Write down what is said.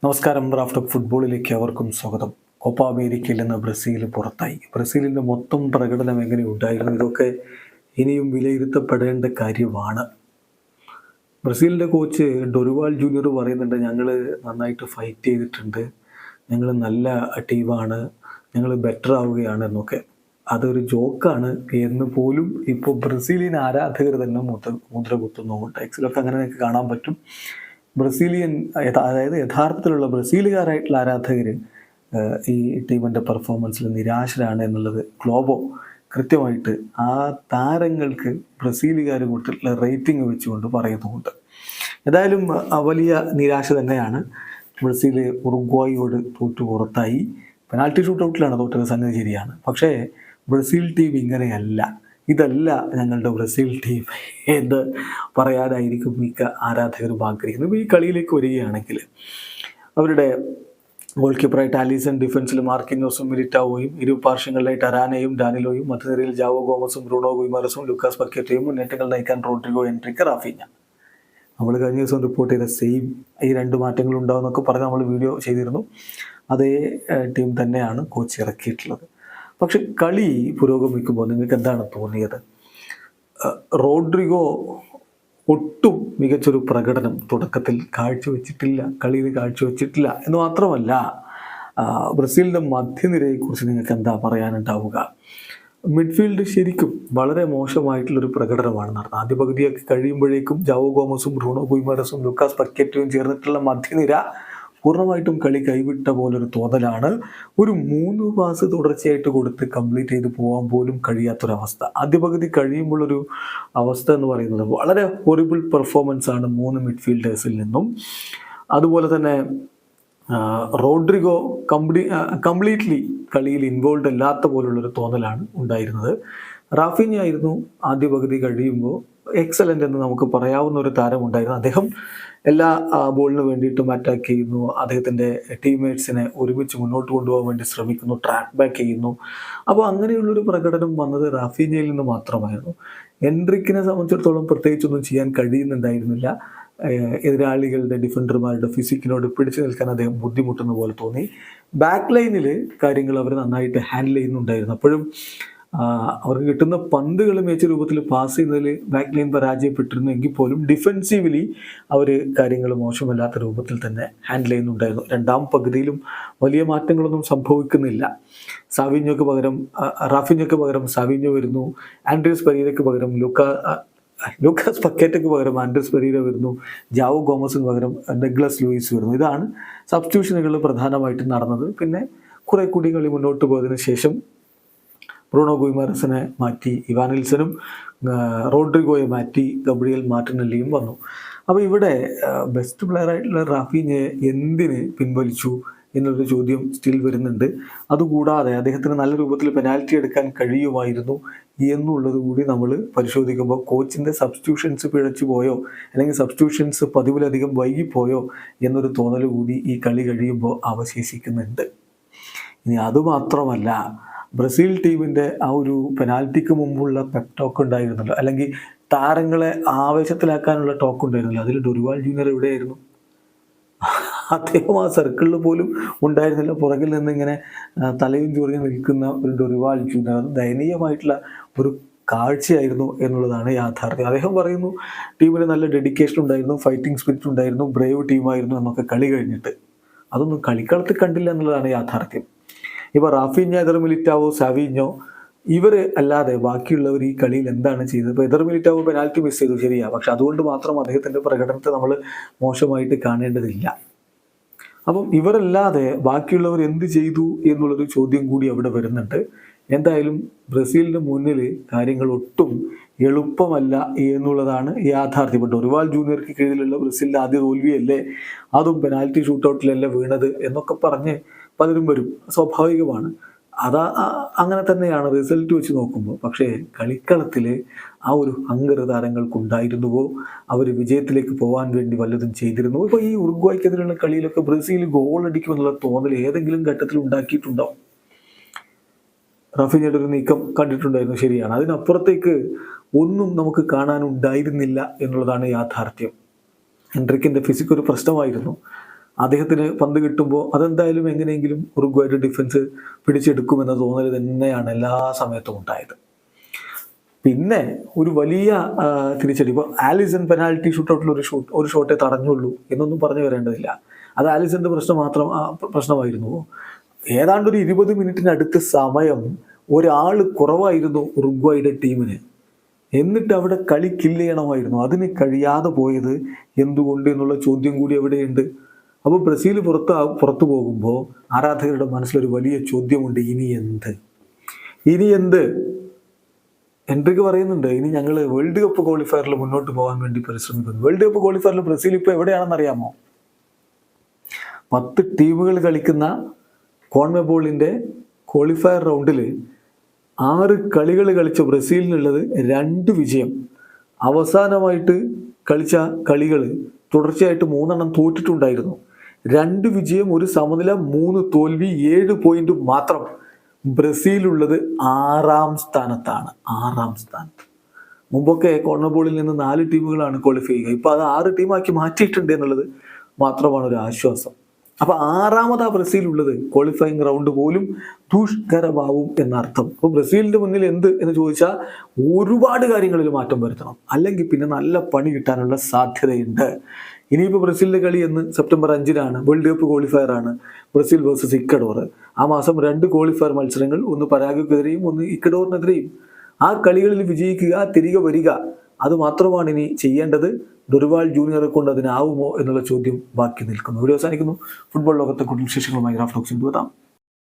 നമസ്കാരം. Raf talk ഫുട്ബോളിലേക്ക് അവർക്കും സ്വാഗതം. കോപ്പ അമേരിക്കയിൽ നിന്ന് ബ്രസീൽ പുറത്തായി. ബ്രസീലിൻ്റെ മൊത്തം പ്രകടനം എങ്ങനെയുണ്ടായിരുന്നു? ഇതൊക്കെ ഇനിയും വിലയിരുത്തപ്പെടേണ്ട കാര്യമാണ്. ബ്രസീലിൻ്റെ കോച്ച് ഡൊറിവാൾ ജൂനിയർ പറയുന്നുണ്ട്, ഞങ്ങൾ നന്നായിട്ട് ഫൈറ്റ് ചെയ്തിട്ടുണ്ട്, ഞങ്ങൾ നല്ല ടീമാണ്, ഞങ്ങൾ ബെറ്റർ ആവുകയാണ് എന്നൊക്കെ. അതൊരു ജോക്കാണ് എന്ന് പോലും ഇപ്പോൾ ബ്രസീലിയൻ ആരാധകർ തന്നെ മുദ്ര കുത്തുന്നുമുണ്ട്. എക്സിലൊക്കെ അങ്ങനെ നിങ്ങൾക്ക് കാണാൻ പറ്റും. ബ്രസീലിയൻ അതായത് യഥാർത്ഥത്തിലുള്ള ബ്രസീലുകാരായിട്ടുള്ള ആരാധകർ ഈ ടീമിൻ്റെ പെർഫോമൻസിൽ നിരാശരാണ് എന്നുള്ളത് ഗ്ലോബോ കൃത്യമായിട്ട് ആ താരങ്ങൾക്ക് ബ്രസീലുകാർ കൊടുത്തിട്ടുള്ള റേറ്റിംഗ് വെച്ചുകൊണ്ട് പറയുന്നുമുണ്ട്. ഏതായാലും വലിയ നിരാശ തന്നെയാണ്. ബ്രസീൽ ഉറുഗ്വായോട് തോറ്റു പുറത്തായി. പെനാൽറ്റി ഷൂട്ടൗട്ടിലാണ് തോറ്റത്, സംഗതി ശരിയാണ്. പക്ഷേ ബ്രസീൽ ടീം ഇങ്ങനെയല്ല, ഇതല്ല ഞങ്ങളുടെ ബ്രസീൽ ടീം എന്ന് പറയാനായിരിക്കും മിക്ക ആരാധകരും ആഗ്രഹിക്കുന്നത്. ഇപ്പോൾ ഈ കളിയിലേക്ക് വരികയാണെങ്കിൽ അവരുടെ ഗോൾ കീപ്പറായിട്ട് ആലിസൺ, ഡിഫൻസിൽ മാർക്കിനോസും മിലിറ്റാവോയും, ഇരു പാർശ്വങ്ങളിലായിട്ട് അരാനയും ഡാനിലോയും, മധ്യനിരയിൽ ജാവോ ഗോമസും ബ്രൂണോ ഗുയിമാരസും ലൂക്കാസ് പക്കറ്റയും, മുന്നേറ്റങ്ങൾ നയിക്കാൻ റോഡ്രിഗോ, എൻട്രിക്ക്, റാഫീഞ്ഞ. നമ്മൾ കഴിഞ്ഞ ദിവസം റിപ്പോർട്ട് ചെയ്ത സെയിം ഈ രണ്ട് മാറ്റങ്ങൾ ഉണ്ടാവുമെന്നൊക്കെ പറഞ്ഞ് നമ്മൾ വീഡിയോ ചെയ്തിരുന്നു. അതേ ടീം തന്നെയാണ് കോച്ച് ഇറക്കിയിട്ടുള്ളത്. പക്ഷെ കളി പുരോഗമിക്കുമ്പോൾ നിങ്ങൾക്ക് എന്താണ് തോന്നിയത്? റോഡ്രിഗോ ഒട്ടും മികച്ചൊരു പ്രകടനം തുടക്കത്തിൽ കാഴ്ചവെച്ചിട്ടില്ല, കളിയിൽ കാഴ്ചവെച്ചിട്ടില്ല എന്ന് മാത്രമല്ല, ബ്രസീലിൻ്റെ മധ്യനിരയെക്കുറിച്ച് നിങ്ങൾക്ക് എന്താ പറയാനുണ്ടാവുക? മിഡ്ഫീൽഡ് ശരിക്കും വളരെ മോശമായിട്ടുള്ളൊരു പ്രകടനമാണ് നടന്നത്. ആദ്യ പകുതിയൊക്കെ കഴിയുമ്പോഴേക്കും ജാവോ ഗോമസും ബ്രൂണോ ഗുയിമാരസും ലൂക്കാസ് പക്കറ്റയും ചേർന്നിട്ടുള്ള മധ്യനിര പൂർണ്ണമായിട്ടും കളി കൈവിട്ട പോലൊരു തോന്നലാണ്. ഒരു 3 പാസ് തുടർച്ചയായിട്ട് കൊടുത്ത് കംപ്ലീറ്റ് ചെയ്ത് പോകാൻ പോലും കഴിയാത്തൊരവസ്ഥ. ആദ്യ പകുതി കഴിയുമ്പോഴൊരു അവസ്ഥ എന്ന് പറയുന്നത് വളരെ ഹൊറിബിൾ പെർഫോമൻസ് ആണ് 3 മിഡ്ഫീൽഡേഴ്സിൽ നിന്നും. അതുപോലെ തന്നെ റോഡ്രിഗോ കംപ്ലീറ്റ്ലി കളിയിൽ ഇൻവോൾവ് അല്ലാത്ത പോലുള്ളൊരു തോന്നലാണ് ഉണ്ടായിരുന്നത്. റാഫീഞ്ഞ ആയിരുന്നു ആദ്യ പകുതി കഴിയുമ്പോൾ എക്സലൻ്റ് എന്ന് നമുക്ക് പറയാവുന്ന ഒരു താരമുണ്ടായിരുന്നു. അദ്ദേഹം എല്ലാ ബോളിന് വേണ്ടിയിട്ടും അറ്റാക്ക് ചെയ്യുന്നു, അദ്ദേഹത്തിൻ്റെ ടീംമേറ്റ്സിനെ ഒരുമിച്ച് മുന്നോട്ട് കൊണ്ടുപോകാൻ വേണ്ടി ശ്രമിക്കുന്നു, ട്രാക്ക് ബാക്ക് ചെയ്യുന്നു. അപ്പോൾ അങ്ങനെയുള്ളൊരു പ്രകടനം വന്നത് റാഫീഞ്ഞയിൽ നിന്ന് മാത്രമായിരുന്നു. എൻട്രിക്കിനെ സംബന്ധിച്ചിടത്തോളം പ്രത്യേകിച്ചൊന്നും ചെയ്യാൻ കഴിയുന്നുണ്ടായിരുന്നില്ല. എതിരാളികളുടെ ഡിഫൻഡർമാരുടെ ഫിസിക്കിനോട് പിടിച്ചു നിൽക്കാൻ അദ്ദേഹം ബുദ്ധിമുട്ടുന്ന പോലെ തോന്നി. ബാക്ക് ലൈനിൽ കാര്യങ്ങൾ അവർ നന്നായിട്ട് ഹാൻഡിൽ ചെയ്യുന്നുണ്ടായിരുന്നു. അപ്പോഴും അവർക്ക് കിട്ടുന്ന പന്തുകൾ മികച്ച രൂപത്തിൽ പാസ് ചെയ്യുന്നതിൽ ബാക്ക് ലൈൻ പരാജയപ്പെട്ടിരുന്നു എങ്കിൽ പോലും ഡിഫെൻസീവ്ലി അവർ കാര്യങ്ങൾ മോശമല്ലാത്ത രൂപത്തിൽ തന്നെ ഹാൻഡിൽ ചെയ്യുന്നുണ്ടായിരുന്നു. രണ്ടാം പകുതിയിലും വലിയ മാറ്റങ്ങളൊന്നും സംഭവിക്കുന്നില്ല. റാഫീഞ്ഞയ്ക്ക് പകരം സാവിഞ്ഞോ വരുന്നു, ആൻഡ്രിയസ് പെരീരയ്ക്ക് പകരം ലൂക്കാസ് പക്കറ്റയ്ക്ക് പകരം ആൻഡ്രിയസ് പെരീര വരുന്നു, ജാവോ ഗോമസിന് പകരം ഡഗ്ലസ് ലൂയിസ് വരുന്നു. ഇതാണ് സബ്സ്റ്റിറ്റ്യൂഷനുകൾ പ്രധാനമായിട്ടും നടന്നത്. പിന്നെ കുറെ കൂടി കളി മുന്നോട്ട് പോയതിനു ശേഷം ബ്രൂണോ ഗുയിമാരസിനെ മാറ്റി ഇവാനിൽസനും റോഡ്രിഗോയെ മാറ്റി ഗബ്രിയേൽ മാർട്ടിനെല്ലിയും വന്നു. അപ്പോൾ ഇവിടെ ബെസ്റ്റ് പ്ലെയർ ആയിട്ടുള്ള റാഫീഞ്ഞയെ എന്തിന് പിൻവലിച്ചു എന്നൊരു ചോദ്യം സ്റ്റിൽ വരുന്നുണ്ട്. അതുകൂടാതെ അദ്ദേഹത്തിന് നല്ല രൂപത്തിൽ പെനാൽറ്റി എടുക്കാൻ കഴിയുമായിരുന്നു എന്നുള്ളത് കൂടി നമ്മൾ പരിശോധിക്കുമ്പോൾ കോച്ചിൻ്റെ സബ്സ്റ്റിറ്റ്യൂഷൻസ് പിഴച്ചു പോയോ, അല്ലെങ്കിൽ സബ്സ്റ്റിറ്റ്യൂഷൻസ് പതിവിലധികം വൈകിപ്പോയോ എന്നൊരു തോന്നൽ കൂടി ഈ കളി കഴിയുമ്പോൾ അവശേഷിക്കുന്നുണ്ട്. ഇനി അതുമാത്രമല്ല, ബ്രസീൽ ടീമിൻ്റെ ആ ഒരു പെനാൽറ്റിക്ക് മുമ്പുള്ള പെപ് ടോക്ക് ഉണ്ടായിരുന്നല്ലോ, അല്ലെങ്കിൽ താരങ്ങളെ ആവേശത്തിലാക്കാനുള്ള ടോക്ക് ഉണ്ടായിരുന്നല്ലോ, അതിൽ ഡൊറിവാൾ ജൂനിയർ എവിടെയായിരുന്നു? അദ്ദേഹം ആ സർക്കിളിൽ പോലും ഉണ്ടായിരുന്നില്ല. പുറകിൽ നിന്ന് ഇങ്ങനെ തലയും ചൊറിഞ്ഞ് നിൽക്കുന്ന ഒരു ഡൊറിവാൾ ജൂനിയർ, അത് ദയനീയമായിട്ടുള്ള ഒരു കാഴ്ചയായിരുന്നു എന്നുള്ളതാണ് യാഥാർത്ഥ്യം. അദ്ദേഹം പറയുന്നു ടീമിന് നല്ല ഡെഡിക്കേഷൻ ഉണ്ടായിരുന്നു, ഫൈറ്റിംഗ് സ്പിരിറ്റ് ഉണ്ടായിരുന്നു, ബ്രേവ് ടീമായിരുന്നു എന്നൊക്കെ കളി കഴിഞ്ഞിട്ട്. അതൊന്നും കളിക്കളത്തിൽ കണ്ടില്ല എന്നുള്ളതാണ് യാഥാർത്ഥ്യം. ഇപ്പോൾ റാഫീഞ്ഞ, എദർ മിലിറ്റാവോ, സാവിഞ്ഞോ ഇവർ അല്ലാതെ ബാക്കിയുള്ളവർ ഈ കളിയിൽ എന്താണ് ചെയ്തത്? ഇപ്പോൾ എദർ മിലിറ്റാവോ പെനാൽറ്റി മിസ് ചെയ്തു, ശരിയാണ്. പക്ഷെ അതുകൊണ്ട് മാത്രം അദ്ദേഹത്തിൻ്റെ പ്രകടനത്തെ നമ്മൾ മോശമായിട്ട് കാണേണ്ടതില്ല. അപ്പം ഇവരല്ലാതെ ബാക്കിയുള്ളവർ എന്ത് ചെയ്തു എന്നുള്ളൊരു ചോദ്യം കൂടി അവിടെ വരുന്നുണ്ട്. എന്തായാലും ബ്രസീലിന് മുന്നിൽ കാര്യങ്ങൾ ഒട്ടും എളുപ്പമല്ല എന്നുള്ളതാണ് യാഥാർത്ഥ്യം. ഇപ്പോൾ ഡൊറിവാൾ ജൂനിയർക്ക് കീഴിലുള്ള ബ്രസീലിൻ്റെ ആദ്യ തോൽവിയല്ലേ, അതും പെനാൽറ്റി ഷൂട്ടൗട്ടിലല്ലേ വീണത് എന്നൊക്കെ പറഞ്ഞ് പലരും വരും. സ്വാഭാവികമാണ്, അങ്ങനെ തന്നെയാണ് റിസൾട്ട് വെച്ച് നോക്കുമ്പോൾ. പക്ഷേ കളിക്കളത്തിൽ ആ ഒരു ഹങ്കർ താരങ്ങൾക്കുണ്ടായിരുന്നുവോ? അവർ വിജയത്തിലേക്ക് പോകാൻ വേണ്ടി വല്ലതും ചെയ്തിരുന്നു? ഇപ്പോൾ ഈ ഉറുഗ്വായ്ക്കെതിരെയുള്ള കളിയിലൊക്കെ ബ്രസീൽ ഗോൾ അടിക്കുമെന്നുള്ള തോന്നൽ ഏതെങ്കിലും ഘട്ടത്തിൽ ഉണ്ടാക്കിയിട്ടുണ്ടോ? റാഫീഞ്ഞയുടെ ഒരു നീക്കം കണ്ടിട്ടുണ്ടായിരുന്നു, ശരിയാണ്. അതിനപ്പുറത്തേക്ക് ഒന്നും നമുക്ക് കാണാനുണ്ടായിരുന്നില്ല എന്നുള്ളതാണ് യാഥാർത്ഥ്യം. എൻട്രിക്കിൻ്റെ ഫിസിക് ഒരു പ്രശ്നമായിരുന്നു. അദ്ദേഹത്തിന് പന്ത് കിട്ടുമ്പോൾ അതെന്തായാലും എങ്ങനെയെങ്കിലും ഉറുഗ്വായുടെ ഡിഫൻസ് പിടിച്ചെടുക്കുമെന്ന തോന്നൽ തന്നെയാണ് എല്ലാ സമയത്തും ഉണ്ടായത്. പിന്നെ ഒരു വലിയ തിരിച്ചടി, ഇപ്പോൾ ആലിസൺ പെനാൽറ്റി ഷൂട്ടൗട്ടിൽ ഒരു ഷോട്ടേ തടഞ്ഞുള്ളൂ എന്നൊന്നും പറഞ്ഞു വരേണ്ടതില്ല. അത് ആലിസന്റെ പ്രശ്നമായിരുന്നു. ഏതാണ്ട് ഒരു 20 മിനിറ്റിനടുത്ത് സമയം ഒരാൾ കുറവായിരുന്നു ഉറുഗ്വായുടെ ടീമിന്. എന്നിട്ട് അവിടെ കളി കില്ല് ചെയ്യണമായിരുന്നു. അതിന് കഴിയാതെ പോയത് എന്തുകൊണ്ട് എന്നുള്ള ചോദ്യം കൂടി എവിടെയുണ്ട്. അപ്പോൾ ബ്രസീൽ പുറത്തു പോകുമ്പോൾ ആരാധകരുടെ മനസ്സിലൊരു വലിയ ചോദ്യമുണ്ട്, ഇനി എന്ത്? എൻട്രിക്ക് പറയുന്നുണ്ട്, ഇനി ഞങ്ങൾ വേൾഡ് കപ്പ് ക്വാളിഫയറിൽ മുന്നോട്ട് പോകാൻ വേണ്ടി പരിശ്രമിക്കുന്നു. വേൾഡ് കപ്പ് ക്വാളിഫയറിൽ ബ്രസീൽ ഇപ്പോൾ എവിടെയാണെന്ന് അറിയാമോ? 10 ടീമുകൾ കളിക്കുന്ന കോൺമെബോളിൻ്റെ ക്വാളിഫയർ റൗണ്ടിൽ 6 കളികൾ കളിച്ച ബ്രസീലിനുള്ളത് 2 വിജയം. അവസാനമായിട്ട് കളിച്ച കളികൾ തുടർച്ചയായിട്ട് 3 തോറ്റിട്ടുണ്ടായിരുന്നു. 2 വിജയം, 1 സമനില, 3 തോൽവി, 7 പോയിന്റ് മാത്രം. ബ്രസീലുള്ളത് 6ാം സ്ഥാനത്താണ്. 6ാം സ്ഥാനത്ത്. മുമ്പൊക്കെ കോൺമെബോളിൽ നിന്ന് 4 ടീമുകളാണ് ക്വാളിഫൈ ചെയ്യുക. ഇപ്പോൾ അത് 6 ടീമാക്കി മാറ്റിയിട്ടുണ്ട് എന്നുള്ളത് മാത്രമാണ് ഒരു ആശ്വാസം. അപ്പോൾ 6ാമതാ ബ്രസീൽ ഉള്ളത്. ക്വാളിഫയിങ് റൗണ്ട് പോലും ദുഷ്കരമാവും എന്നർത്ഥം. അപ്പോൾ ബ്രസീലിന്റെ മുന്നിൽ എന്ത് എന്ന് ചോദിച്ചാൽ ഒരുപാട് കാര്യങ്ങളിൽ മാറ്റം വരുത്തണം, അല്ലെങ്കിൽ പിന്നെ നല്ല പണി കിട്ടാനുള്ള സാധ്യതയുണ്ട്. ഇനിയിപ്പോൾ ബ്രസീലിന്റെ കളി എന്ന് സെപ്റ്റംബർ 5-നാണ്. വേൾഡ് കപ്പ് ക്വാളിഫയർ ആണ്. Brazil versus Ecuador. ആ മാസം 2 ക്വാളിഫയർ മത്സരങ്ങൾ, ഒന്ന് പരാഗ്വേക്കെതിരെയും ഒന്ന് ഇക്വഡോറിനെതിരെയും. ആ കളികളിൽ വിജയിക്കുക, തിരികെ വരിക, അത് മാത്രമാണ് ഇനി ചെയ്യേണ്ടത്. ദുർവാൾ ജൂനിയറെ കൊണ്ട് അതിനാവുമോ എന്നുള്ള ചോദ്യം ബാക്കി നിൽക്കുന്നു. വീഡിയോ അവസാനിക്കുന്നു. ഫുട്ബോൾ ലോകത്തെ കൂടുതൽ വിശേഷങ്ങളുമായി റാഫ് ടോക്സിൽ എത്താം.